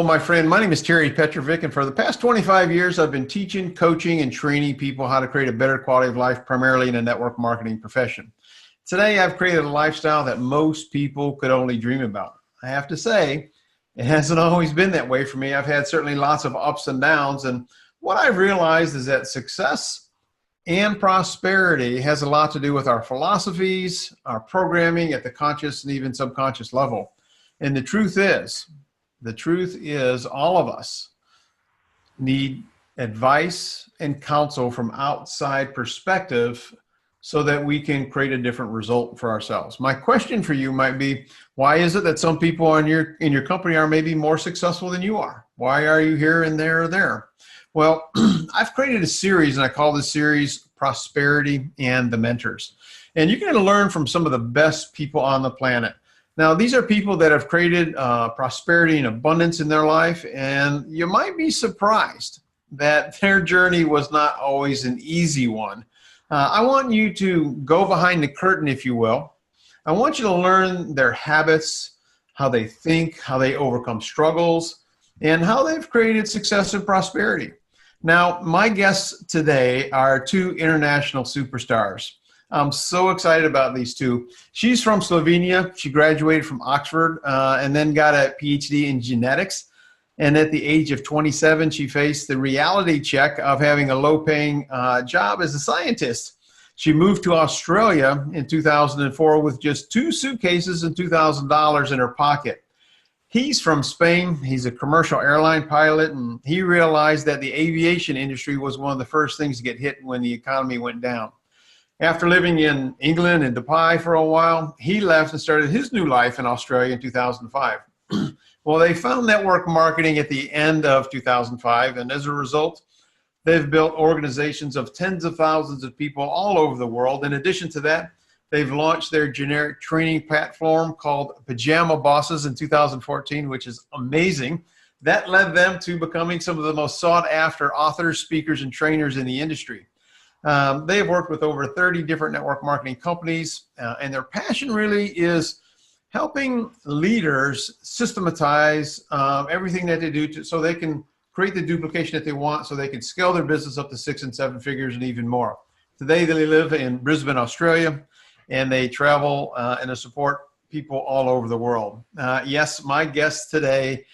my friend. My name is Terry Petrovic, and for the past 25 years, I've been teaching, coaching, and training people how to create a better quality of life, primarily in a network marketing profession. Today, I've created a lifestyle that most people could only dream about. I have to say, it hasn't always been that way for me. I've had certainly lots of ups and downs, and what I've realized is that success and prosperity has a lot to do with our philosophies, our programming at the conscious and even subconscious level. And the truth is all of us need advice and counsel from outside perspective so that we can create a different result for ourselves. My question for you might be, why is it that some people in your company are maybe more successful than you are? Why are you here and there or there? Well, I've created a series, and I call this series Prosperity and the Mentors. And you're going to learn from some of the best people on the planet. Now, these are people that have created prosperity and abundance in their life, and you might be surprised that their journey was not always an easy one. I want you to go behind the curtain, if you will. I want you to learn their habits, how they think, how they overcome struggles, and how they've created success and prosperity. Now, my guests today are two international superstars. I'm so excited about these two. She's from Slovenia. She graduated from Oxford and then got a PhD in genetics. And at the age of 27, she faced the reality check of having a low-paying job as a scientist. She moved to Australia in 2004 with just 2 suitcases and $2,000 in her pocket. He's from Spain. He's a commercial airline pilot, and he realized that the aviation industry was one of the first things to get hit when the economy went down. After living in England and Dubai for a while, he left and started his new life in Australia in 2005. Well, they found network marketing at the end of 2005, and as a result, they've built organizations of tens of thousands of people all over the world. In addition to that, they've launched their generic training platform called Pajama Bosses in 2014, which is amazing. That led them to becoming some of the most sought-after authors, speakers, and trainers in the industry. They have worked with over 30 different network marketing companies, and their passion really is helping leaders systematize everything that they do so they can create the duplication that they want, so they can scale their business up to 6 and 7 figures and even more. Today, they live in Brisbane, Australia, and they travel and they support people all over the world. Yes, my guests today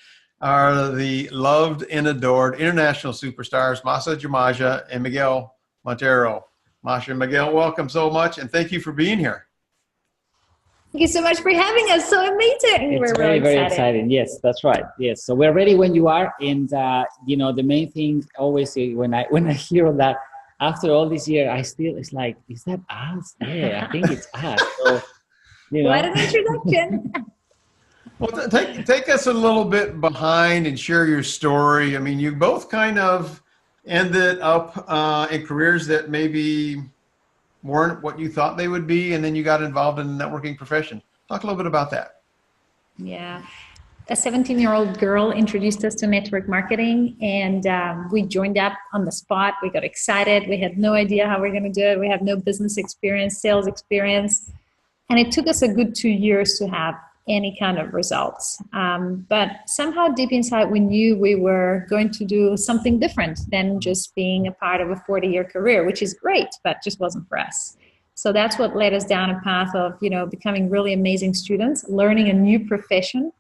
are the loved and adored international superstars, Masa Cemazar and Miguel Montero. Masa and Miguel, welcome so much, and thank you for being here. Thank you so much for having us. So amazing. It's very exciting. Yes, that's right. Yes, so we're ready when you are. And you know, the main thing always when I hear that after all this year, it's like, is that us? Yeah, I think it's us. So, you know. What an introduction. Well, take us a little bit behind and share your story. I mean, you both kind of ended up in careers that maybe weren't what you thought they would be, and then you got involved in the networking profession. Talk a little bit about that. Yeah. A 17-year-old girl introduced us to network marketing, and we joined up on the spot. We got excited. We had no idea how we were going to do it. We had no business experience, sales experience, and it took us a good 2 years to have any kind of results. But somehow deep inside, we knew we were going to do something different than just being a part of a 40-year career, which is great, but just wasn't for us. So that's what led us down a path of, you know, becoming really amazing students, learning a new profession.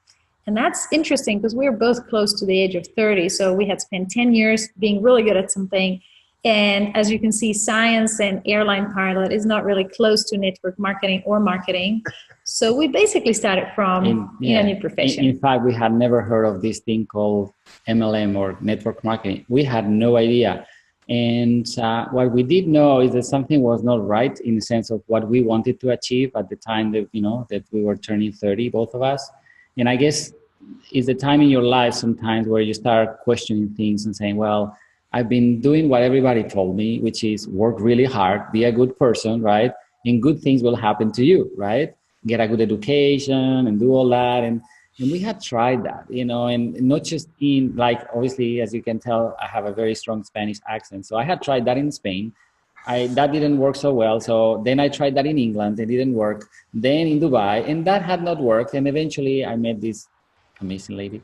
And that's interesting because we were both close to the age of 30. So we had spent 10 years being really good at something. And as you can see, science and airline pilot is not really close to network marketing or marketing. So we basically started from a new profession. In fact, we had never heard of this thing called MLM or network marketing. We had no idea. And what we did know is that something was not right in the sense of what we wanted to achieve at the time that, you know, that we were turning 30, both of us. And I guess it's the time in your life sometimes where you start questioning things and saying, well, I've been doing what everybody told me, which is work really hard, be a good person, right? And good things will happen to you, right? Get a good education and do all that. And we had tried that, you know, and not just in, like, obviously, as you can tell, I have a very strong Spanish accent. So I had tried that in Spain. That didn't work so well. So then I tried that in England. It didn't work. Then in Dubai, and that had not worked. And eventually I met this amazing lady.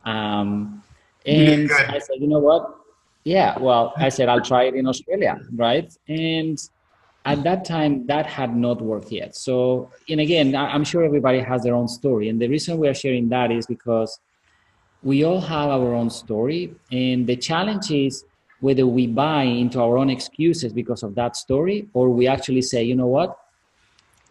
And I said, you know what? Yeah, well, I said, I'll try it in Australia, right? And at that time, that had not worked yet. So, and again, I'm sure everybody has their own story. And the reason we are sharing that is because we all have our own story. And the challenge is whether we buy into our own excuses because of that story, or we actually say, you know what?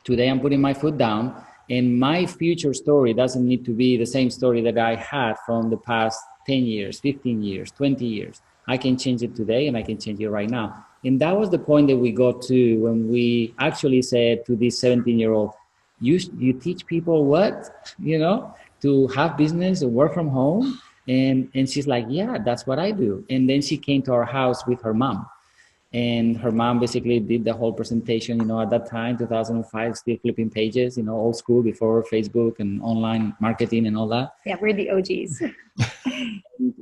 Today I'm putting my foot down, and my future story doesn't need to be the same story that I had from the past 10 years, 15 years, 20 years. I can change it today, and I can change it right now. And that was the point that we got to when we actually said to this 17-year-old, you teach people what, to have business and work from home. And she's like, yeah, that's what I do. And then she came to our house with her mom. And her mom basically did the whole presentation, at that time, 2005, still flipping pages, old school before Facebook and online marketing and all that. Yeah, we're the OGs.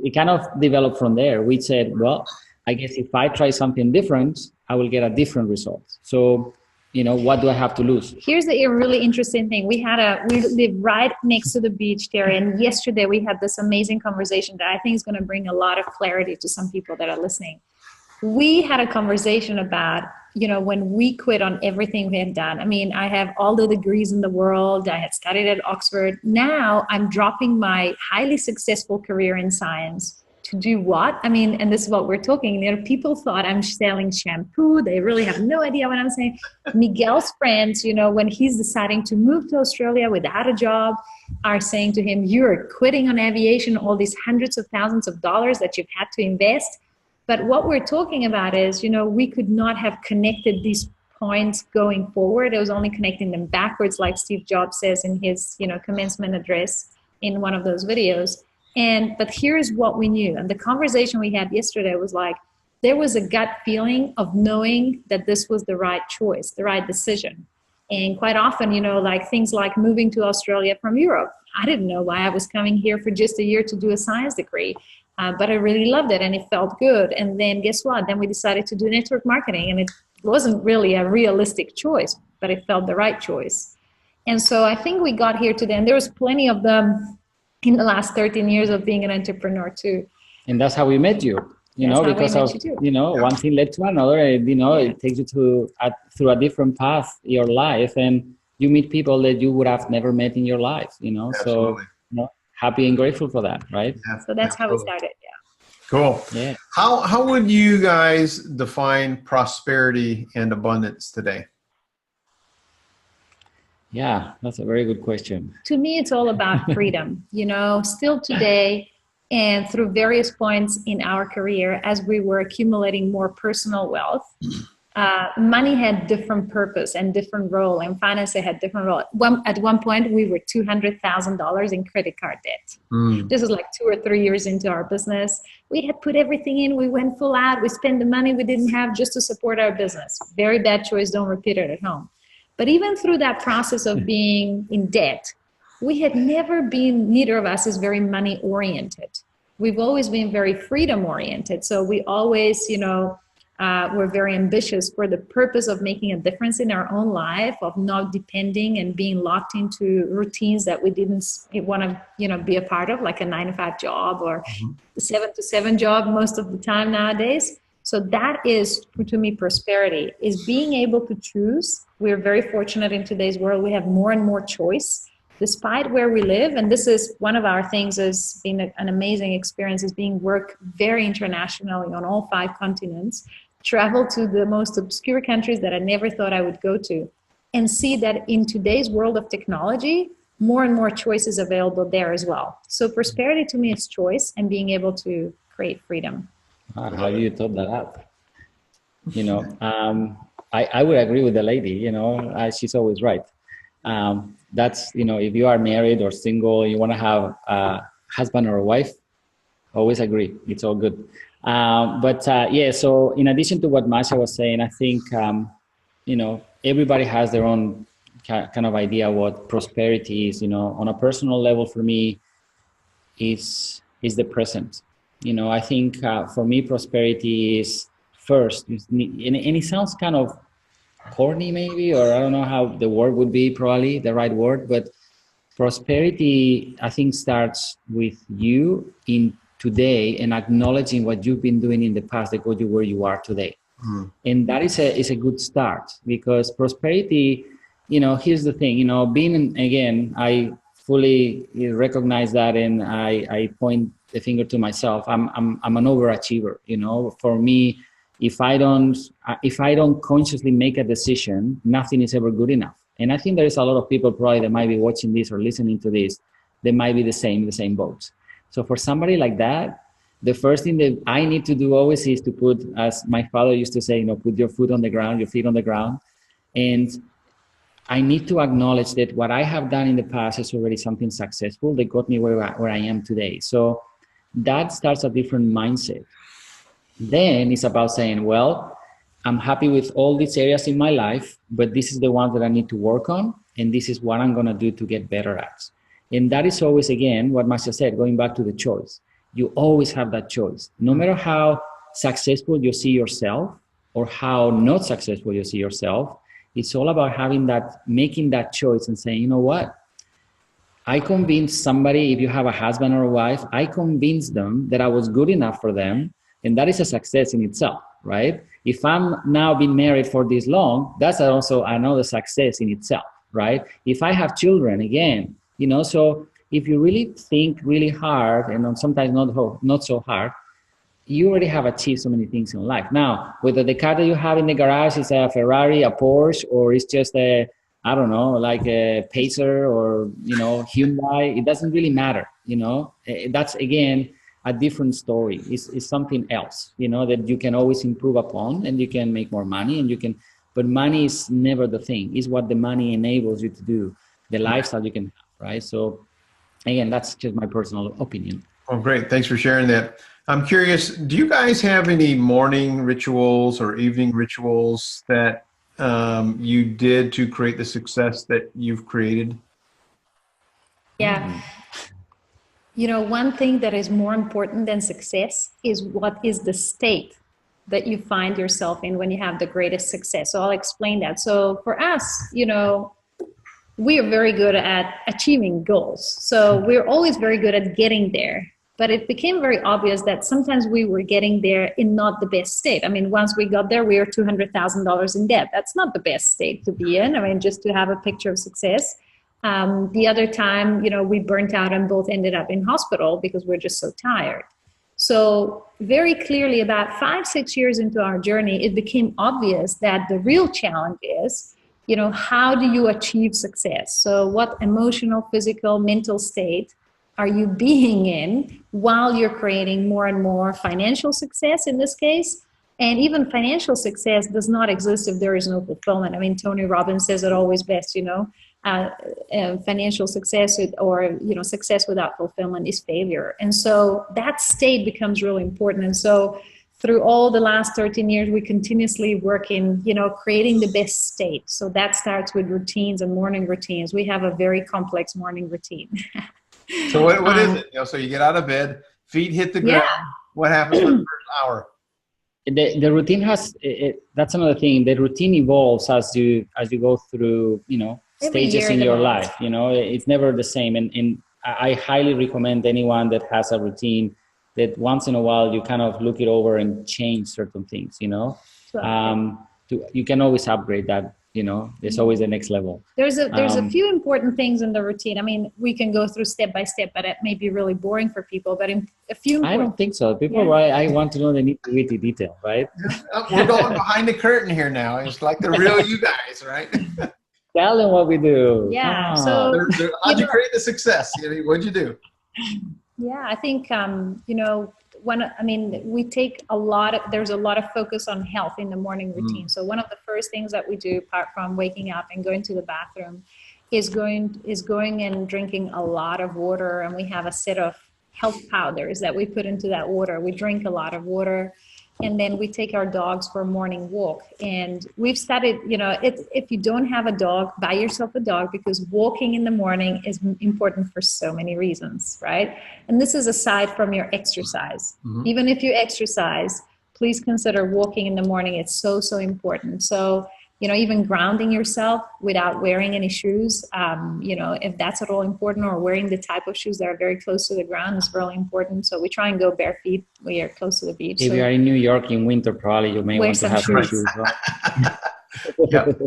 It kind of developed from there. We said, well, I guess if I try something different, I will get a different result. So, what do I have to lose? Here's the really interesting thing. We live right next to the beach there. And yesterday we had this amazing conversation that I think is going to bring a lot of clarity to some people that are listening. We had a conversation about, when we quit on everything we had done. I mean, I have all the degrees in the world. I had studied at Oxford. Now I'm dropping my highly successful career in science to do what? I mean, and this is what we're talking. People thought I'm selling shampoo. They really have no idea what I'm saying. Miguel's friends, when he's deciding to move to Australia without a job, are saying to him, you're quitting on aviation, all these hundreds of thousands of dollars that you've had to invest. But what we're talking about is, we could not have connected these points going forward. It was only connecting them backwards, like Steve Jobs says in his, commencement address in one of those videos. But here's what we knew. And the conversation we had yesterday was like, there was a gut feeling of knowing that this was the right choice, the right decision. And quite often, like things like moving to Australia from Europe. I didn't know why I was coming here for just a year to do a science degree. But I really loved it and it felt good. And then guess what? Then we decided to do network marketing, and it wasn't really a realistic choice, but it felt the right choice. And so I think we got here today, and there was plenty of them in the last 13 years of being an entrepreneur too. And that's how we met you, because of, one thing led to another, and, it takes you through a different path, your life, and you meet people that you would have never met in your life, Absolutely. So, happy and grateful for that, right? Yeah, so that's how we started. Yeah. Cool. Yeah. How would you guys define prosperity and abundance today? Yeah, that's a very good question. To me, it's all about freedom. Still today, and through various points in our career, as we were accumulating more personal wealth, money had different purpose and different role, and finance had different role. At one point, we were $200,000 in credit card debt. This is like 2 or 3 years into our business. We had put everything in. We went full out. We spent the money we didn't have just to support our business. Very bad choice. Don't repeat it at home. But even through that process of being in debt, we had never been, neither of us is very money oriented. We've always been very freedom oriented. So we always, we're very ambitious for the purpose of making a difference in our own life, of not depending and being locked into routines that we didn't want to, be a part of, like a 9-to-5 job or the 7-to-7 job most of the time nowadays. So that is, to me, prosperity, is being able to choose. We're very fortunate in today's world. We have more and more choice, despite where we live. And this is one of our things, has been an amazing experience, is being work very internationally on all 5 continents, travel to the most obscure countries that I never thought I would go to, and see that in today's world of technology, more and more choices available there as well. So prosperity to me is choice and being able to create freedom. How do you top that up? I would agree with the lady, she's always right. That's, if you are married or single, you want to have a husband or a wife, always agree. It's all good. So in addition to what Masa was saying, I think, everybody has their own kind of idea what prosperity is. On a personal level, for me, is the present. I think for me, prosperity is first, and it sounds kind of corny maybe, or I don't know how the word would be, probably the right word, but prosperity, I think, starts with you in today and acknowledging what you've been doing in the past that got you where you are today. And that is a good start, because prosperity, here's the thing, again, I fully recognize that, and I point the finger to myself. I'm an overachiever. For me, if I don't consciously make a decision, nothing is ever good enough. And I think there is a lot of people probably that might be watching this or listening to this, they might be the same boat. So for somebody like that, the first thing that I need to do always is to put, as my father used to say, put your feet on the ground. And I need to acknowledge that what I have done in the past is already something successful that got me where I am today. So that starts a different mindset. Then it's about saying, well, I'm happy with all these areas in my life, but this is the one that I need to work on, and this is what I'm going to do to get better at. And that is always, again, what Masa said, going back to the choice. You always have that choice. No matter how successful you see yourself or how not successful you see yourself, it's all about making that choice and saying, you know what? I convinced somebody, if you have a husband or a wife, I convinced them that I was good enough for them. And that is a success in itself, right? If I'm now been married for this long, that's also another success in itself, right? If I have children, again, so if you really think really hard, and sometimes not so hard, you already have achieved so many things in life. Now, whether the car that you have in the garage is a Ferrari, a Porsche, or it's just like a Pacer or, Hyundai, it doesn't really matter, That's, again, a different story. It's something else, that you can always improve upon, and you can make more money, but money is never the thing. It's what the money enables you to do, the lifestyle you can have, right? So, again, that's just my personal opinion. Oh, great. Thanks for sharing that. I'm curious, do you guys have any morning rituals or evening rituals that you did to create the success that you've created? Yeah. One thing that is more important than success is what is the state that you find yourself in when you have the greatest success. So I'll explain that. So for us, we are very good at achieving goals. So we're always very good at getting there. But it became very obvious that sometimes we were getting there in not the best state. I mean, once we got there, we were $200,000 in debt. That's not the best state to be in. I mean, just to have a picture of success. The other time, we burnt out and both ended up in hospital because we're just so tired. So very clearly about 5-6 years into our journey, it became obvious that the real challenge is, how do you achieve success? So what emotional, physical, mental state are you being in while you're creating more and more financial success in this case? And even financial success does not exist if there is no fulfillment. I mean, Tony Robbins says it always best, financial success or success without fulfillment is failure. And so that state becomes really important. And so through all the last 13 years, we continuously work in, creating the best state. So that starts with routines and morning routines. We have a very complex morning routine. So what is it? So you get out of bed, feet hit the ground. Yeah. What happens for the first hour? The routine that's another thing. The routine evolves as you go through, stages in your life. It's never the same. And I highly recommend anyone that has a routine that once in a while you kind of look it over and change certain things, Sure. You can always upgrade that. There's always the next level. There's a few important things in the routine. I mean, we can go through step by step, but it may be really boring for people. But in a few, I don't think so. People, I want to know the nitty-gritty detail, right? We're going behind the curtain here now. It's like the real you guys, right? Tell them what we do. Yeah. So how'd you create the success? What'd you do? Yeah, I think we take there's a lot of focus on health in the morning routine. So one of the first things that we do, apart from waking up and going to the bathroom, is going and drinking a lot of water. And we have a set of health powders that we put into that water. We drink a lot of water, and then we take our dogs for a morning walk. And we've started, if you don't have a dog, buy yourself a dog, because walking in the morning is important for so many reasons, right? And this is aside from your exercise. Mm-hmm. Even if you exercise, please consider walking in the morning. It's so, so important. So even grounding yourself without wearing any shoes, if that's at all important, or wearing the type of shoes that are very close to the ground is really important. So we try and go bare feet. We are close to the beach. If you are in New York in winter, probably you may want to have some shoes. Yep.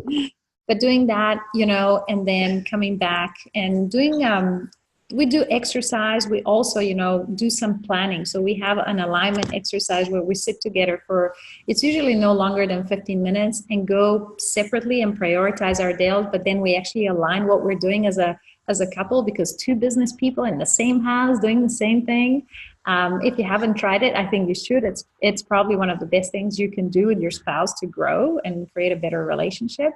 But doing that, and then coming back and doing, we do exercise. We also, do some planning. So we have an alignment exercise where we sit together it's usually no longer than 15 minutes, and go separately and prioritize our day. But then we actually align what we're doing as a couple, because two business people in the same house doing the same thing. If you haven't tried it, I think you should. It's probably one of the best things you can do with your spouse to grow and create a better relationship,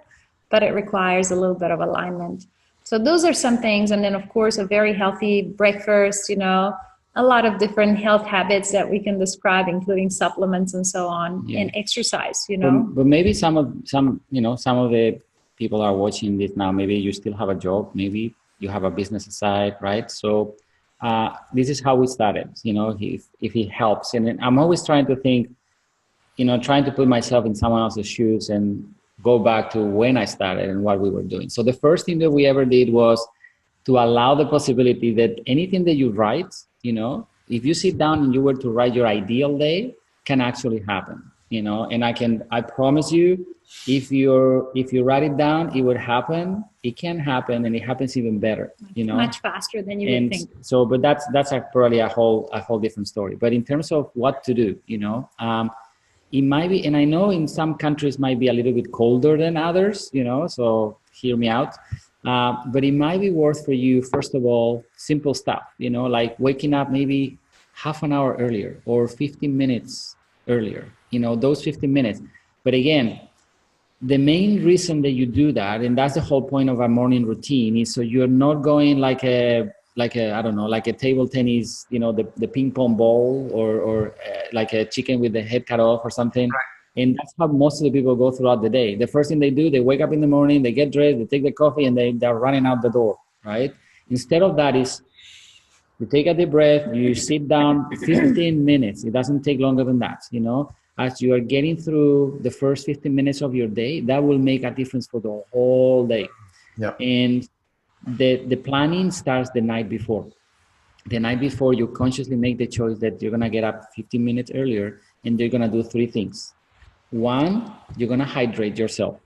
but it requires a little bit of alignment. So those are some things. And then, of course, a very healthy breakfast, a lot of different health habits that we can describe, including supplements and so on, and exercise, But maybe some of the people are watching this now. Maybe you still have a job. Maybe you have a business aside, right? So this is how we started, if it helps. And I'm always trying to think, trying to put myself in someone else's shoes and go back to when I started and what we were doing. So the first thing that we ever did was to allow the possibility that anything that you write, if you sit down and you were to write your ideal day, can actually happen, and I promise you, if you write it down, it would happen. It can happen, and it happens even better, much faster than you would think. So, but that's probably a whole different story. But in terms of what to do, it might be, and I know in some countries might be a little bit colder than others, so hear me out. But it might be worth for you, first of all, simple stuff, like waking up maybe half an hour earlier or 15 minutes earlier, those 15 minutes. But again, the main reason that you do that, and that's the whole point of a morning routine, is so you're not going like a table tennis, the ping pong ball, or like a chicken with the head cut off or something. Right. And that's how most of the people go throughout the day. The first thing they do, they wake up in the morning, they get dressed, they take the coffee, and they're running out the door, right? Instead of that is, you take a deep breath, you sit down 15 minutes. It doesn't take longer than that, As you are getting through the first 15 minutes of your day, that will make a difference for the whole day. Yeah. And the planning starts the night before. The night before, you consciously make the choice that you're going to get up 15 minutes earlier, and you're going to do 3 things. 1, you're going to hydrate yourself.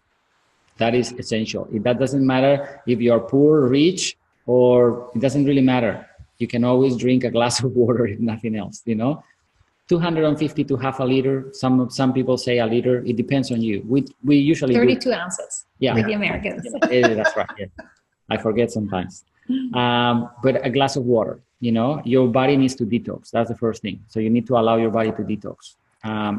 That is essential. That doesn't matter if you're poor, rich, or it doesn't really matter. You can always drink a glass of water, if nothing else, 250 to half a liter. Some people say a liter. It depends on you. We usually 32 ounces. Yeah, with the Americans. That's right. Yeah. I forget sometimes. But a glass of water, your body needs to detox. That's the first thing. So you need to allow your body to detox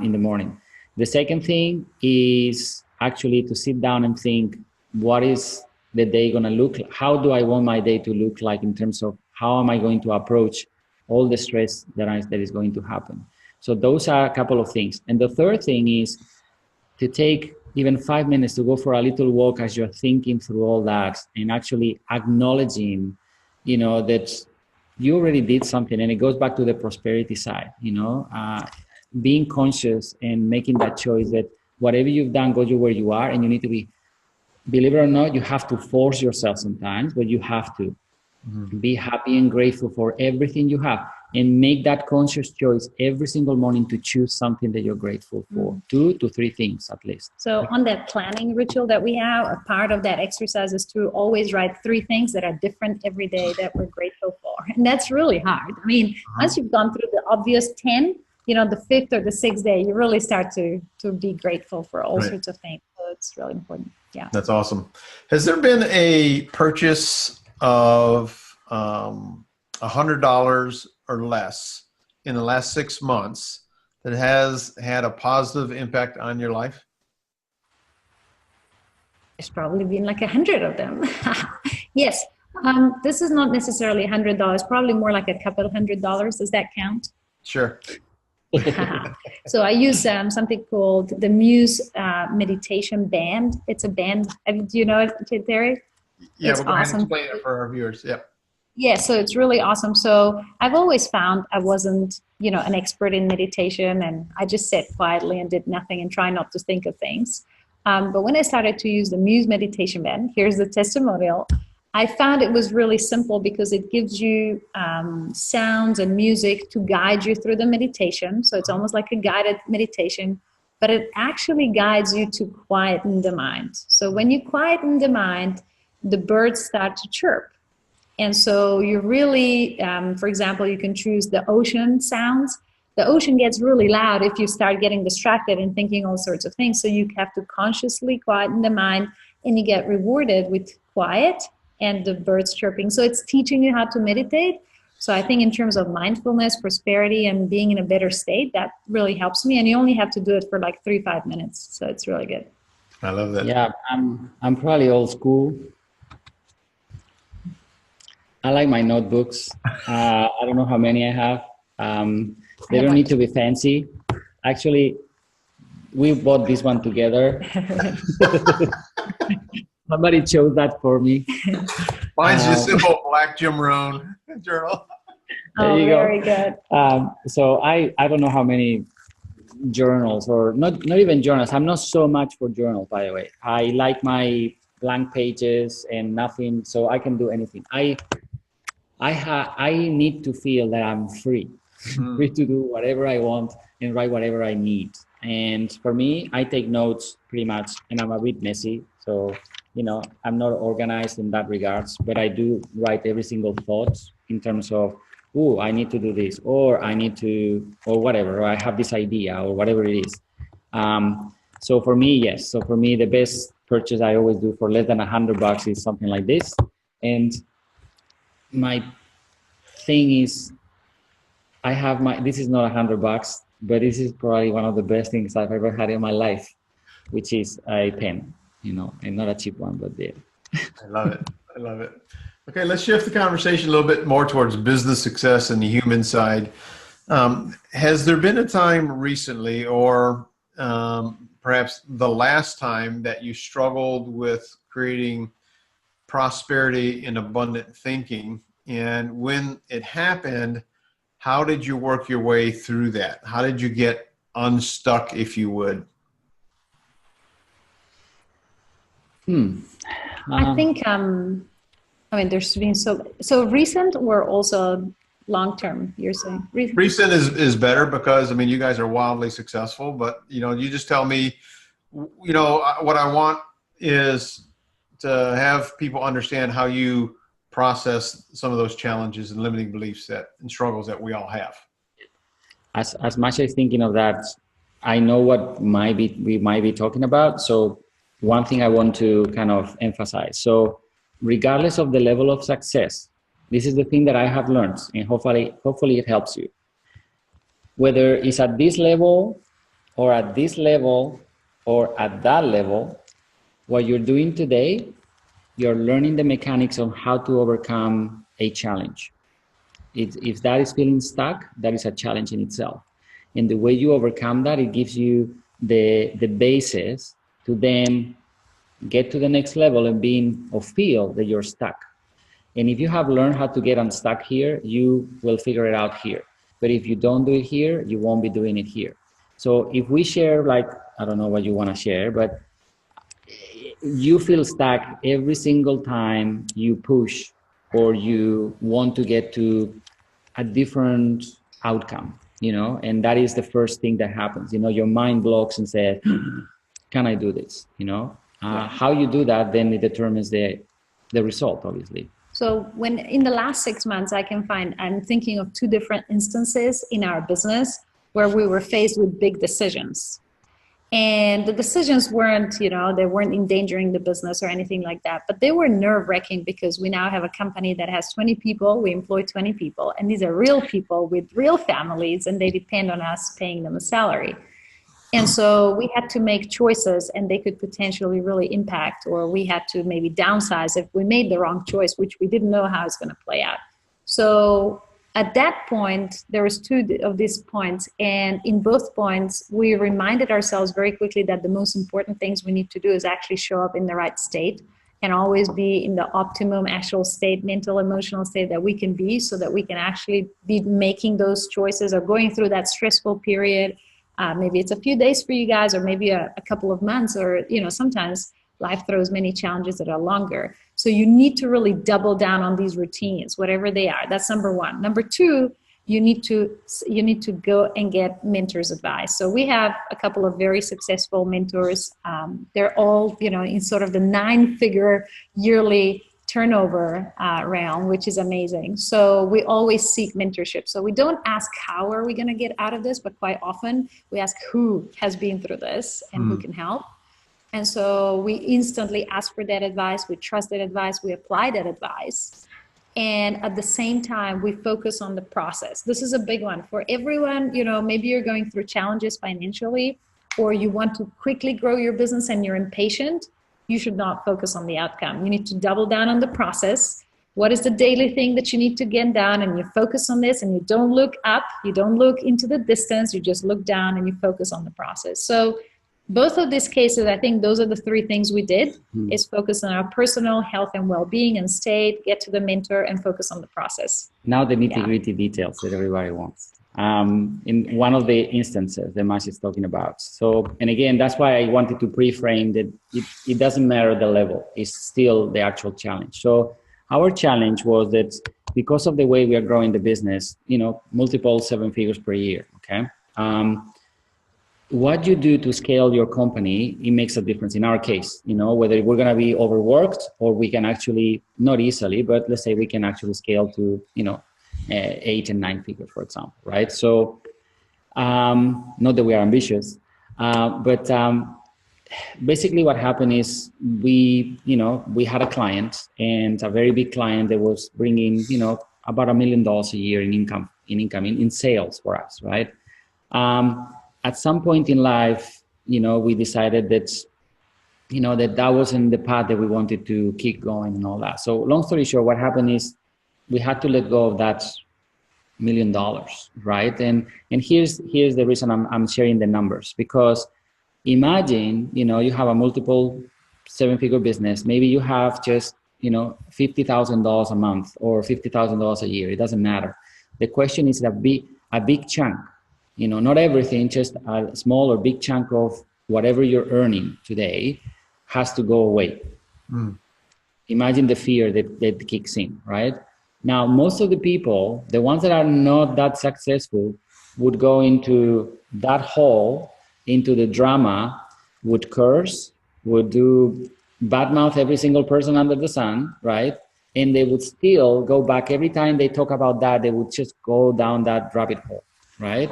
in the morning. The second thing is actually to sit down and think, what is the day going to look like? How do I want my day to look like in terms of how am I going to approach all the stress that is going to happen? So those are a couple of things. And the third thing is to take even 5 minutes to go for a little walk as you're thinking through all that, and actually acknowledging, that you already did something. And it goes back to the prosperity side, being conscious and making that choice that whatever you've done got you where you are, and you need to be, believe it or not, you have to force yourself sometimes, but you have to be happy and grateful for everything you have, and make that conscious choice every single morning to choose something that you're grateful for. 2 to 3 things at least. So on that planning ritual that we have, a part of that exercise is to always write 3 things that are different every day that we're grateful for. And that's really hard. I mean, once you've gone through the obvious 10, the 5th or the 6th day, you really start to be grateful for all sorts of things. So it's really important. Yeah. That's awesome. Has there been a purchase of $100 or less in the last 6 months that has had a positive impact on your life? There's probably been like 100 of them. Yes. This is not necessarily $100, probably more like a couple of $100. Does that count? Sure. So I use something called the Muse meditation band. It's a band. Do you know it, Terry? Yeah, it's we're going awesome. to explain it for our viewers. Yep. Yeah, so it's really awesome. So I've always found I wasn't, an expert in meditation, and I just sat quietly and did nothing and try not to think of things. But when I started to use the Muse meditation band, here's the testimonial. I found it was really simple because it gives you sounds and music to guide you through the meditation. So it's almost like a guided meditation, but it actually guides you to quieten the mind. So when you quieten the mind, the birds start to chirp. And so you really, for example, you can choose the ocean sounds. The ocean gets really loud if you start getting distracted and thinking all sorts of things. So you have to consciously quieten the mind, and you get rewarded with quiet and the birds chirping. So it's teaching you how to meditate. So I think in terms of mindfulness, prosperity, and being in a better state, that really helps me. And you only have to do it for like 3-5 minutes. So it's really good. I love that. Yeah, I'm probably old school. I like my notebooks. I don't know how many I have. They don't need to be fancy. Actually, we bought this one together. Somebody chose that for me. Mine's just simple black Jim Rohn journal. Oh, very good. So I don't know how many journals, or not even journals. I'm not so much for journals, by the way. I like my blank pages and nothing, so I can do anything. I need to feel that I'm free, free to do whatever I want and write whatever I need. And for me, I take notes pretty much, and I'm a bit messy, so I'm not organized in that regards, but I do write every single thought in terms of, oh, I need to do this, or I need to, or whatever, or I have this idea, or whatever it is. So for me, yes. So for me, the best purchase I always do for less than $100 is something like this. And my thing is, this is not $100, but this is probably one of the best things I've ever had in my life, which is a pen, and not a cheap one, but yeah. I love it. I love it. Okay, let's shift the conversation a little bit more towards business success and the human side. Has there been a time recently, or perhaps the last time, that you struggled with creating prosperity and abundant thinking? And when it happened, how did you work your way through that? How did you get unstuck, if you would? I think, there's been so recent or also long-term, you're saying? Recent is better because, you guys are wildly successful, but, you just tell me, what I want is to have people understand how you process some of those challenges and limiting beliefs and struggles that we all have. As much as thinking of that, I know what we might be talking about. So one thing I want to kind of emphasize. So regardless of the level of success, this is the thing that I have learned, and hopefully it helps you. Whether it's at this level or at this level or at that level, what you're doing today, you're learning the mechanics of how to overcome a challenge. If that is feeling stuck, that is a challenge in itself. And the way you overcome that, it gives you the basis to then get to the next level and feel that you're stuck. And if you have learned how to get unstuck here, you will figure it out here. But if you don't do it here, you won't be doing it here. So if we share, I don't know what you want to share, but you feel stuck every single time you push or you want to get to a different outcome, and that is the first thing that happens. Your mind blocks and says, can I do this? How you do that, then it determines the result, obviously. So when in the last 6 months, I'm thinking of 2 different instances in our business where we were faced with big decisions. And the decisions weren't, they weren't endangering the business or anything like that, but they were nerve-wracking because we now have a company that has 20 people, we employ 20 people, and these are real people with real families, and they depend on us paying them a salary. And so we had to make choices, and they could potentially really impact, or we had to maybe downsize if we made the wrong choice, which we didn't know how it's going to play out. So at that point, there was 2 of these points, and in both points, we reminded ourselves very quickly that the most important things we need to do is actually show up in the right state and always be in the optimum actual state, mental, emotional state that we can be, so that we can actually be making those choices or going through that stressful period Maybe it's a few days for you guys, or maybe a couple of months, or, sometimes life throws many challenges that are longer. So you need to really double down on these routines, whatever they are. That's number one. Number two, you need to go and get mentors' advice. So we have a couple of very successful mentors. They're all, in sort of the 9-figure yearly turnover realm, which is amazing. So we always seek mentorship. So we don't ask how are we going to get out of this, but quite often we ask who has been through this and who can help. And so we instantly ask for that advice. We trust that advice. We apply that advice. And at the same time, we focus on the process. This is a big one for everyone. Maybe you're going through challenges financially, or you want to quickly grow your business and you're impatient. You should not focus on the outcome. You need to double down on the process. What is the daily thing that you need to get done? And you focus on this, and you don't look up, you don't look into the distance, you just look down and you focus on the process. So both of these cases, I think those are the 3 things we did, is focus on our personal health and well-being and state, get to the mentor, and focus on the process. Now the nitty-gritty details that everybody wants. In one of the instances that Masa is talking about. So, and again, that's why I wanted to pre-frame that it doesn't matter the level, it's still the actual challenge. So our challenge was that because of the way we are growing the business, multiple 7 figures per year, okay? What you do to scale your company, it makes a difference in our case, whether we're going to be overworked or we can actually, not easily, but let's say we can actually scale to, 8 and 9 figures, for example, right? So, not that we are ambitious, but basically what happened is we had a client, and a very big client that was bringing, about $1 million a year in sales for us, right? At some point in life, we decided that, that wasn't the path that we wanted to keep going and all that. So long story short, what happened is we had to let go of that $1 million, right? And here's the reason I'm sharing the numbers, because imagine, you have a multiple 7-figure business. Maybe you have just, $50,000 a month or $50,000 a year. It doesn't matter. The question is a big chunk. Not everything, just a small or big chunk of whatever you're earning today has to go away. Imagine the fear that kicks in, right? Now, most of the people, the ones that are not that successful, would go into that hole, into the drama, would curse, would do badmouth every single person under the sun, right? And they would still go back every time they talk about that, they would just go down that rabbit hole, right?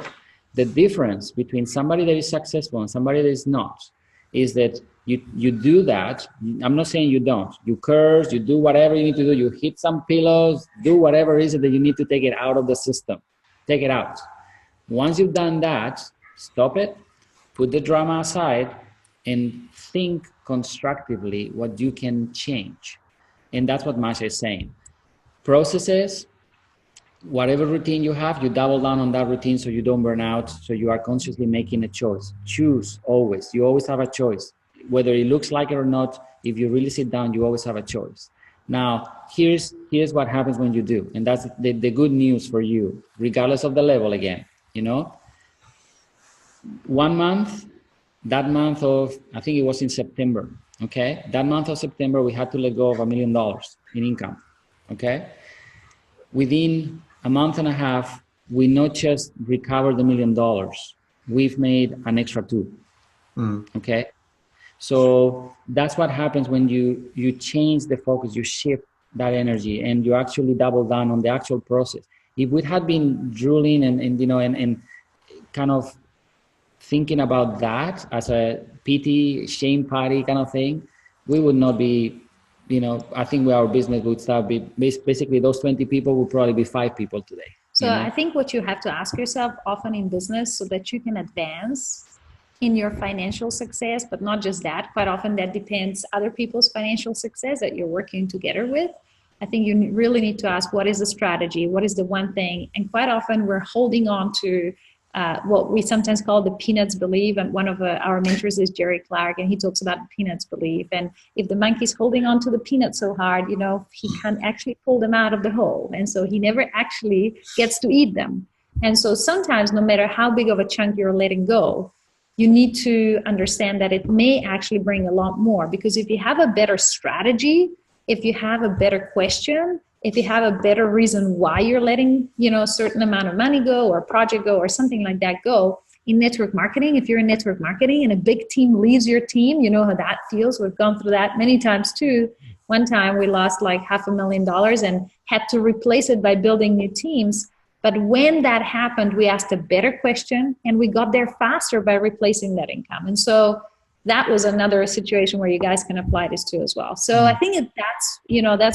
The difference between somebody that is successful and somebody that is not is that you do that. I'm not saying you don't. You curse, you do whatever you need to do. You hit some pillows, do whatever it is that you need to take it out of the system. Take it out. Once you've done that, stop it, put the drama aside, and think constructively what you can change. And that's what Masa is saying. Processes, whatever routine you have, you double down on that routine so you don't burn out, so you are consciously making a choice. Choose always. You always have a choice. Whether it looks like it or not, if you really sit down, you always have a choice. Now, here's what happens when you do. And that's the good news for you, regardless of the level again. 1 month, that month of, I think it was in September, okay? That month of September, we had to let go of $1 million in income, okay? Within a month and a half, we not just recovered the $1 million, we've made an extra 2, okay? So that's what happens when you change the focus, you shift that energy, and you actually double down on the actual process. If we had been drooling and kind of thinking about that as a pity, shame party kind of thing, we would not be, I think our business would start basically those 20 people would probably be 5 people today. So I think what you have to ask yourself often in business so that you can advance in your financial success, but not just that, quite often that depends other people's financial success that you're working together with. I think you really need to ask, what is the strategy? What is the one thing? And quite often we're holding on to what we sometimes call the peanuts belief. And one of our mentors is Jerry Clark, and he talks about the peanuts belief. And if the monkey's holding on to the peanuts so hard, he can't actually pull them out of the hole. And so he never actually gets to eat them. And so sometimes, no matter how big of a chunk you're letting go, you need to understand that it may actually bring a lot more, because if you have a better strategy, if you have a better question, if you have a better reason why you're letting, a certain amount of money go or project go or something like that go, in network marketing, if you're in network marketing and a big team leaves your team, you know how that feels. We've gone through that many times too. One time we lost like $500,000 and had to replace it by building new teams. But when that happened, we asked a better question and we got there faster by replacing that income. And so that was another situation where you guys can apply this to as well. So I think that's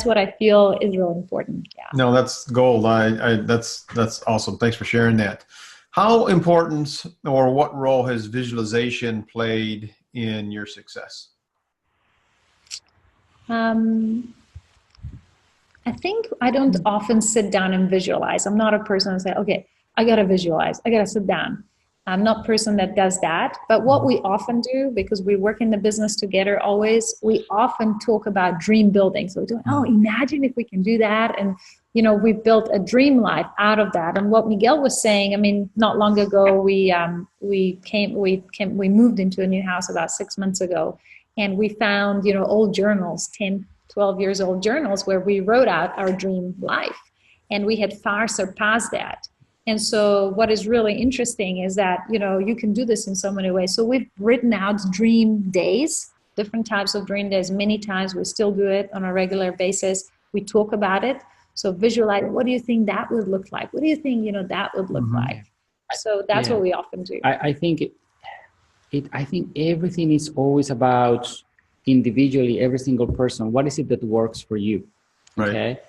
what I feel is really important. Yeah. No, that's gold. That's awesome. Thanks for sharing that. How important or what role has visualization played in your success? I think I don't often sit down and visualize. I'm not a person that say, okay, I got to visualize. I got to sit down. I'm not a person that does that. But what we often do, because we work in the business together always, we often talk about dream building. So we do, imagine if we can do that. And, we've built a dream life out of that. And what Miguel was saying, I mean, not long ago, we moved into a new house about 6 months ago. And we found, old journals, 10, 12 years old journals where we wrote out our dream life. And we had far surpassed that. And so what is really interesting is that, you can do this in so many ways. So we've written out dream days, different types of dream days. Many times we still do it on a regular basis. We talk about it. So visualize, what do you think that would look like? What do you think, that would look like? So that's what we often do. I think everything is always about individually, every single person. What is it that works for you? Right. Okay.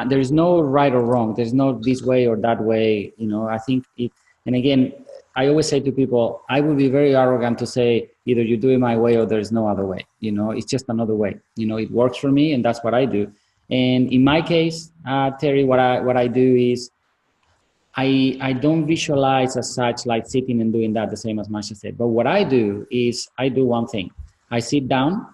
There's no right or wrong. There's no this way or that way. I think and again, I always say to people, I would be very arrogant to say either you do it my way or there's no other way. It's just another way. It works for me and that's what I do. And in my case, Terry, what I do is I don't visualize as such, like sitting and doing that the same as Masha said. But what I do is I do one thing. I sit down.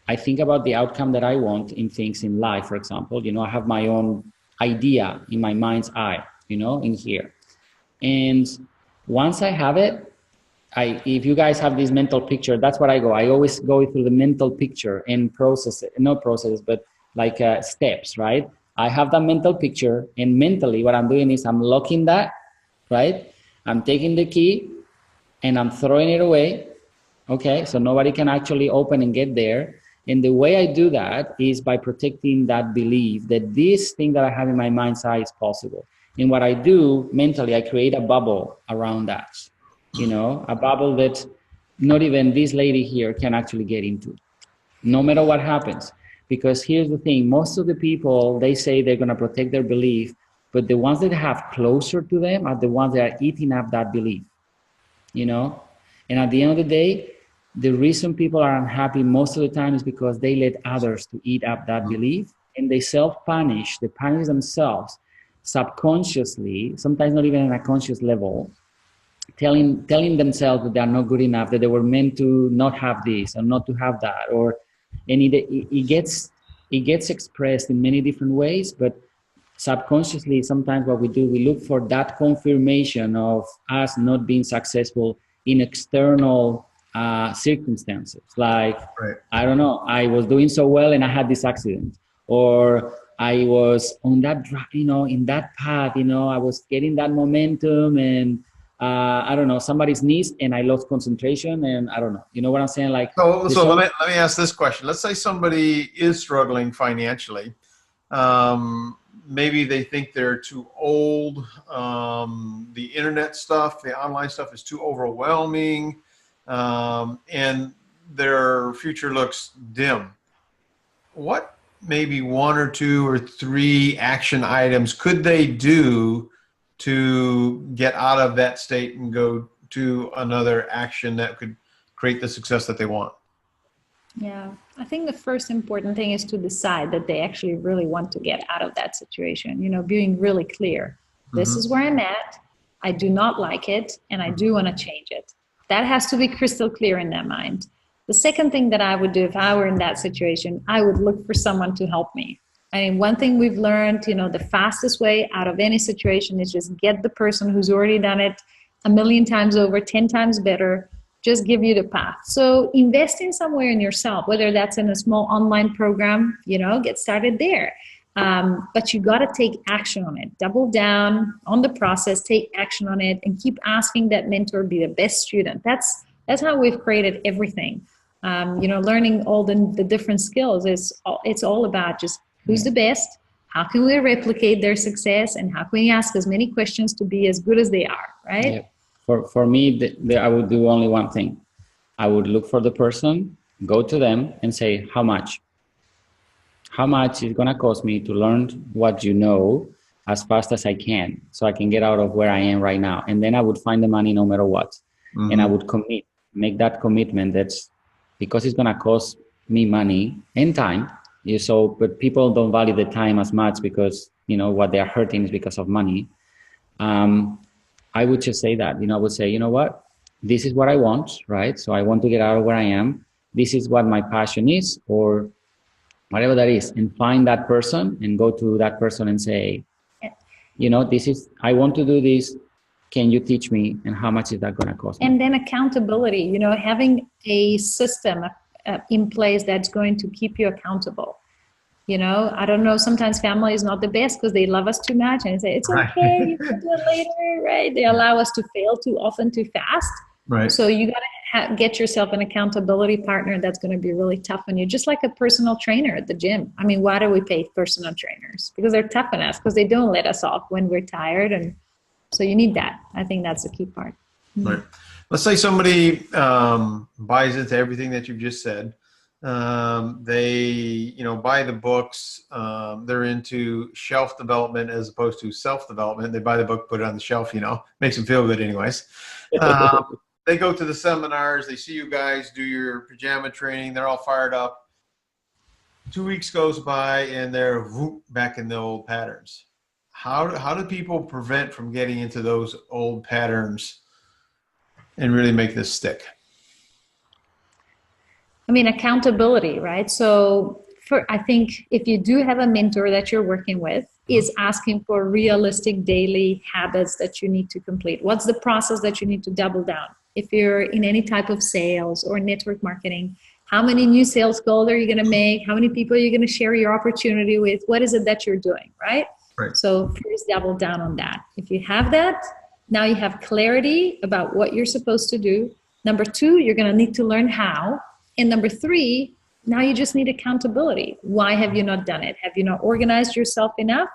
I think about the outcome that I want in things in life, for example. I have my own idea in my mind's eye, in here. And once I have it, if you guys have this mental picture, that's what I go. I always go through the mental picture and but like steps, right? I have that mental picture, and mentally what I'm doing is I'm locking that, right? I'm taking the key and I'm throwing it away. Okay, so nobody can actually open and get there. And the way I do that is by protecting that belief that this thing that I have in my mind's eye is possible. And what I do mentally, I create a bubble around that, a bubble that not even this lady here can actually get into, no matter what happens. Because here's the thing, most of the people, they say they're going to protect their belief, but the ones that have closer to them are the ones that are eating up that belief, And at the end of the day, the reason people are unhappy most of the time is because they let others to eat up that belief, and they self-punish. They punish themselves subconsciously, sometimes not even on a conscious level, telling themselves that they are not good enough, that they were meant to not have this or not to have that, and it gets expressed in many different ways. But subconsciously, sometimes what we do, we look for that confirmation of us not being successful in external circumstances, like, right. I don't know, I was doing so well and I had this accident, or I was on that, in that path, I was getting that momentum, and I don't know, somebody sneezed and I lost concentration, and I don't know, you know what I'm saying? Like, so let me ask this question. Let's say somebody is struggling financially. Maybe they think they're too old. The internet stuff, the online stuff is too overwhelming. And their future looks dim. What maybe 1 or 2 or 3 action items could they do to get out of that state and go to another action that could create the success that they want? Yeah, I think the first important thing is to decide that they actually really want to get out of that situation, being really clear. This is where I'm at. I do not like it, and I do want to change it. That has to be crystal clear in their mind. The second thing that I would do if I were in that situation, I would look for someone to help me. I mean, one thing we've learned, the fastest way out of any situation is just get the person who's already done it a million times over, 10 times better, just give you the path. So investing somewhere in yourself, whether that's in a small online program, get started there. But you got to take action on it. Double down on the process, take action on it, and keep asking that mentor be the best student. That's how we've created everything. Learning all the different skills it's all about just who's the best, how can we replicate their success, and how can we ask as many questions to be as good as they are, right? Yeah. For me, I would do only one thing. I would look for the person, go to them and say, how much? How much is going to cost me to learn what you know as fast as I can, so I can get out of where I am right now? And then I would find the money no matter what. Mm-hmm. And I would make that commitment. That's because it's going to cost me money and time. But people don't value the time as much because, what they're hurting is because of money. I would just say that, I would say, what, this is what I want, right? So I want to get out of where I am. This is what my passion is, or whatever that is, and find that person and go to that person and say, I want to do this. Can you teach me? And how much is that going to cost me? And then accountability, having a system in place that's going to keep you accountable. I don't know, sometimes family is not the best because they love us too much and say, it's okay, you can do it later, right? They allow us to fail too often, too fast. Right. So you got to get yourself an accountability partner that's going to be really tough on you, just like a personal trainer at the gym. I mean, why do we pay personal trainers? Because they're tough on us, because they don't let us off when we're tired. And so you need that. I think that's the key part. Right. Let's say somebody buys into everything that you've just said. They, buy the books. They're into shelf development as opposed to self-development. They buy the book, put it on the shelf, makes them feel good anyways. They go to the seminars. They see you guys do your pajama training. They're all fired up. 2 weeks goes by and they're back in the old patterns. How do people prevent from getting into those old patterns and really make this stick? I mean, accountability, right? So I think if you do have a mentor that you're working with, is asking for realistic daily habits that you need to complete. What's the process that you need to double down? If you're in any type of sales or network marketing, how many new sales calls are you going to make? How many people are you going to share your opportunity with? What is it that you're doing, right? Right. So first, double down on that. If you have that, now you have clarity about what you're supposed to do. Number two, you're going to need to learn how. And number three, now you just need accountability. Why have you not done it? Have you not organized yourself enough?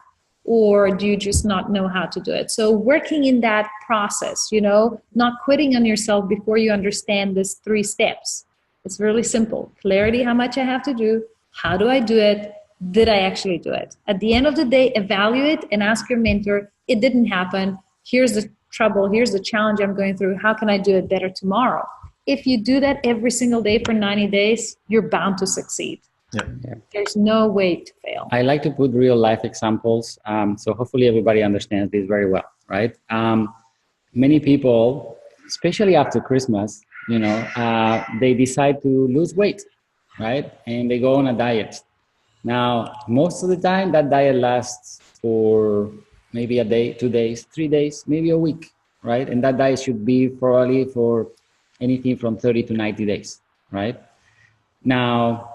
Or do you just not know how to do it? So working in that process, not quitting on yourself before you understand these 3 steps. It's really simple. Clarity, how much I have to do. How do I do it? Did I actually do it? At the end of the day, evaluate and ask your mentor, it didn't happen. Here's the trouble. Here's the challenge I'm going through. How can I do it better tomorrow? If you do that every single day for 90 days, you're bound to succeed. Yeah. There's no way to fail. I like to put real life examples. So hopefully everybody understands this very well, right? Many people, especially after Christmas, they decide to lose weight, right? And they go on a diet. Now, most of the time that diet lasts for maybe a day, 2 days, 3 days, maybe a week, right? And that diet should be probably for anything from 30 to 90 days, right? Now,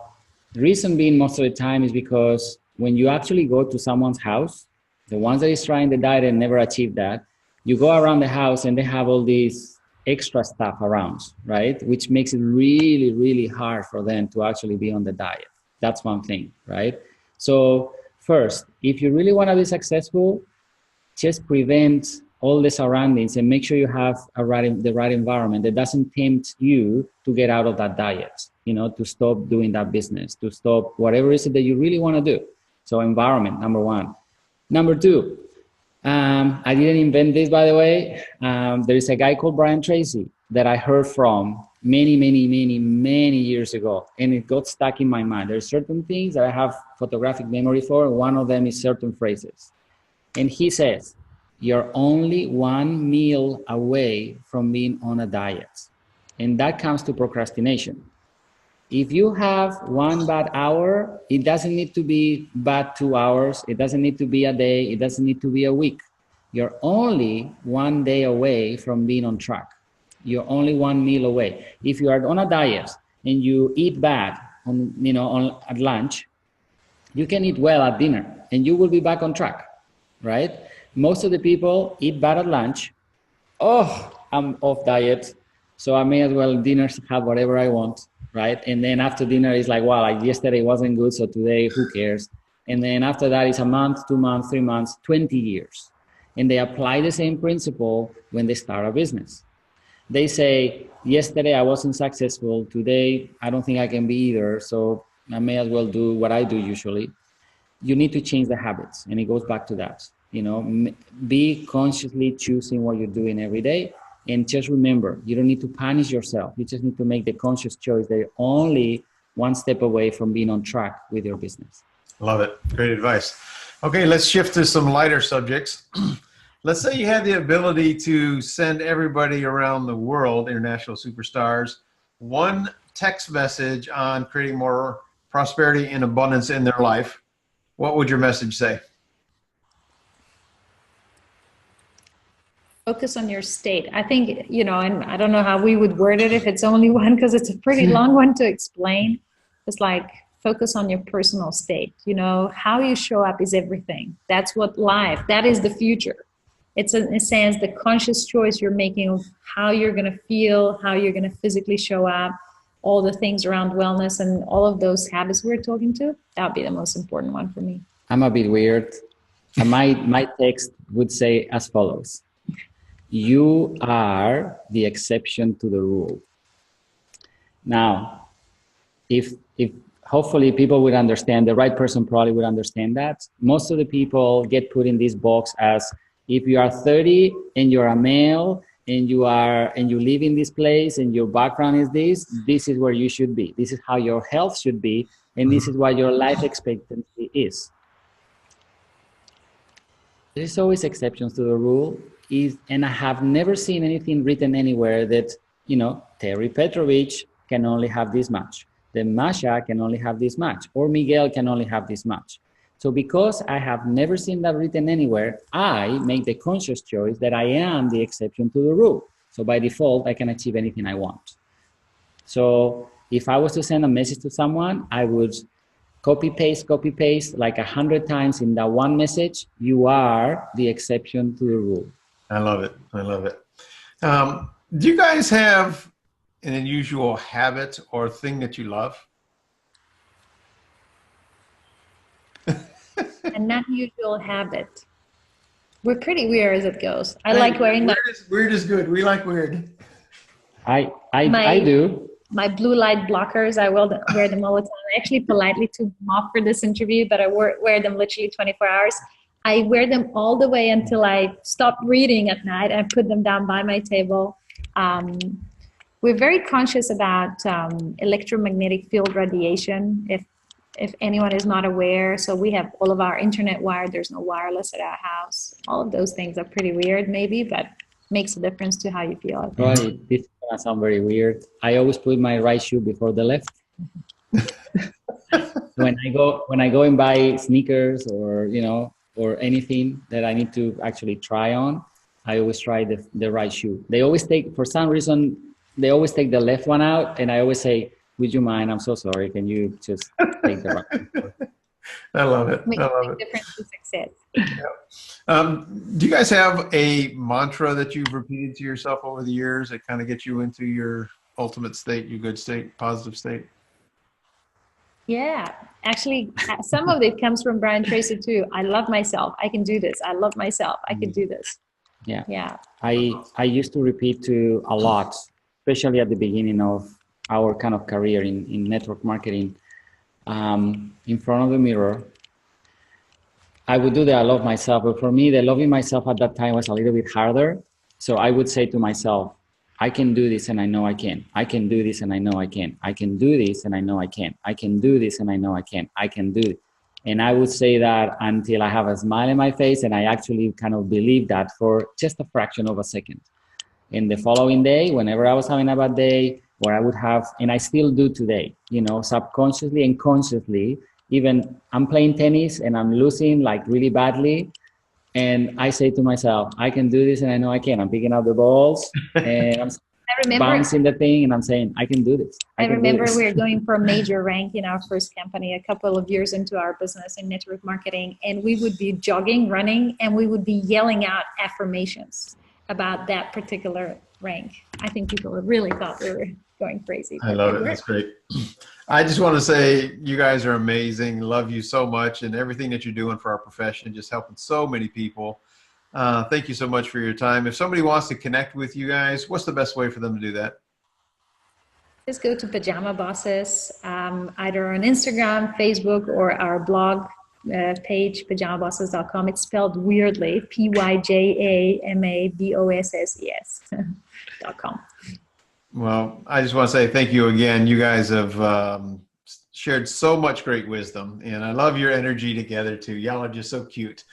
the reason being most of the time is because when you actually go to someone's house, the ones that is trying the diet and never achieve that, you go around the house and they have all these extra stuff around, right? Which makes it really, really hard for them to actually be on the diet. That's one thing, right? So first, if you really want to be successful, just prevent all the surroundings and make sure you have the right environment that doesn't tempt you to get out of that diet, to stop doing that business, to stop whatever it is that you really want to do. So environment, number one. Number two, I didn't invent this, by the way. There is a guy called Brian Tracy that I heard from many years ago, and it got stuck in my mind. There's certain things that I have photographic memory for. One of them is certain phrases. And he says, you're only 1 meal away from being on a diet. And that comes to procrastination. If you have one bad hour, it doesn't need to be bad 2 hours. It doesn't need to be a day. It doesn't need to be a week. You're only one day away from being on track. You're only one meal away. If you are on a diet and you eat bad at lunch, you can eat well at dinner and you will be back on track, right? Most of the people eat bad at lunch. Oh, I'm off diet, so I may as well dinner have whatever I want, right? And then after dinner, it's like, well, yesterday wasn't good, so today, who cares? And then after that, it's a month, 2 months, 3 months, 20 years. And they apply the same principle when they start a business. They say, yesterday I wasn't successful, today I don't think I can be either, so I may as well do what I do usually. You need to change the habits, and it goes back to that. Be consciously choosing what you're doing every day, and just remember, you don't need to punish yourself. You just need to make the conscious choice that you're only one step away from being on track with your business. Love it. Great advice. Okay, let's shift to some lighter subjects. Let's say you had the ability to send everybody around the world, international superstars, one text message on creating more prosperity and abundance in their life. What would your message say? Focus on your state. I think, and I don't know how we would word it if it's only one, because it's a pretty long one to explain. It's like, focus on your personal state. How you show up is everything. That's what life, that is the future. It's in a sense the conscious choice you're making of how you're going to feel, how you're going to physically show up, all the things around wellness and all of those habits we're talking to. That would be the most important one for me. I'm a bit weird. My text would say as follows: you are the exception to the rule. Now, if hopefully people would understand, the right person probably would understand that. Most of the people get put in this box as, if you are 30 and you're a male and you live in this place and your background is this is where you should be. This is how your health should be, and this is what your life expectancy is. There's always exceptions to the rule, and I have never seen anything written anywhere that, Terry Petrovic can only have this much, then Masa can only have this much, or Miguel can only have this much. So because I have never seen that written anywhere, I make the conscious choice that I am the exception to the rule. So by default, I can achieve anything I want. So if I was to send a message to someone, I would copy paste like 100 times in that one message. You are the exception to the rule. I love it. I love it. Do you guys have an unusual habit or thing that you love? An unusual habit. We're pretty weird as it goes. I like wearing weird is good. We like weird. I do. My blue light blockers, I wear them all the time. I actually politely took them off for this interview, but I wear them literally 24 hours. I wear them all the way until I stop reading at night. I put them down by my table. We're very conscious about electromagnetic field radiation, if anyone is not aware. So we have all of our internet wired. There's no wireless at our house. All of those things are pretty weird maybe, but makes a difference to how you feel. Right. This is gonna sound very weird. I always put my right shoe before the left. When I go and buy sneakers or anything that I need to actually try on, I always try the right shoe. For some reason, they always take the left one out, and I always say, would you mind? I'm so sorry. Can you just take the right? I love it. Makes I love a it. difference to success. Yeah. Do you guys have a mantra that you've repeated to yourself over the years that kind of gets you into your ultimate state, your good state, positive state? Yeah, actually, some of it comes from Brian Tracy too. I love myself. I can do this. I love myself. I can do this. Yeah. Yeah. I used to repeat to a lot, especially at the beginning of our kind of career in network marketing, in front of the mirror. I would do that. I love myself. But for me, the loving myself at that time was a little bit harder. So I would say to myself, I can do this and I know I can. I can do this and I know I can. I can do this and I know I can. I can do this and I know I can. I can do it. And I would say that until I have a smile in my face and I actually kind of believe that for just a fraction of a second. And the following day, whenever I was having a bad day, where I would have, and I still do today, you know, subconsciously and consciously. Even I'm playing tennis and I'm losing like really badly, and I say to myself, I can do this, and I know I can. I'm picking up the balls and I'm bouncing the thing, and I'm saying, I can do this. I remember we were going for a major rank in our first company a couple of years into our business in network marketing, and we would be jogging, running, and we would be yelling out affirmations about that particular rank. I think people really thought we were going crazy. I love it. That's great. I just want to say you guys are amazing. Love you so much, and everything that you're doing for our profession, just helping so many people. Thank you so much for your time. If somebody wants to connect with you guys, what's the best way for them to do that? Just go to Pajama Bosses, either on Instagram, Facebook, or our blog page, pajamabosses.com. It's spelled weirdly, PYJAMABOSSES.com. Well, I just want to say thank you again. You guys have shared so much great wisdom, and I love your energy together too. Y'all are just so cute.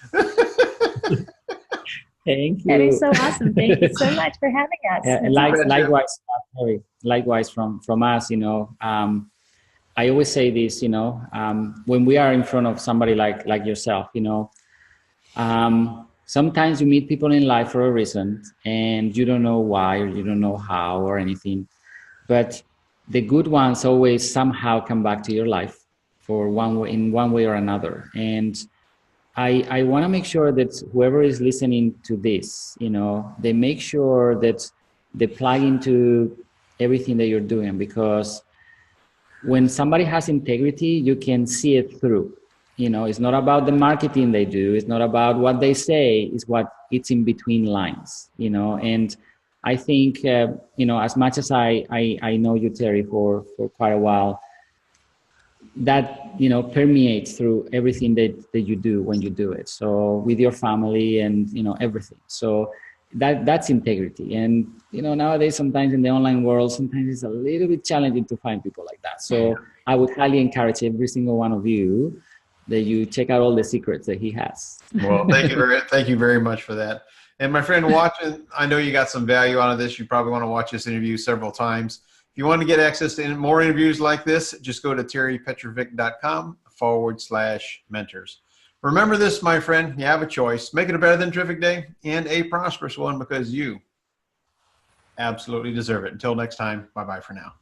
Thank you. That is so awesome. Thank you so much for having us. Likewise from us, you know, I always say this, you know, when we are in front of somebody like yourself, you know, sometimes you meet people in life for a reason and you don't know why, or you don't know how or anything, but the good ones always somehow come back to your life in one way or another. And I want to make sure that whoever is listening to this, you know, they make sure that they plug into everything that you're doing, because when somebody has integrity, you can see it through. You know, it's not about the marketing they do. It's not about what they say. It's in between lines, you know. And I think, you know, as much as I know you, Terry, for quite a while, that, you know, permeates through everything that you do when you do it. So with your family and, you know, everything. So that's integrity. And, you know, nowadays, sometimes in the online world, sometimes it's a little bit challenging to find people like that. So I would highly encourage every single one of you that you check out all the secrets that he has. Well, thank you very much for that. And my friend watching, I know you got some value out of this. You probably want to watch this interview several times. If you want to get access to more interviews like this, just go to terrypetrovic.com/mentors. Remember this, my friend, you have a choice. Make it a better than terrific day and a prosperous one, because you absolutely deserve it. Until next time, bye-bye for now.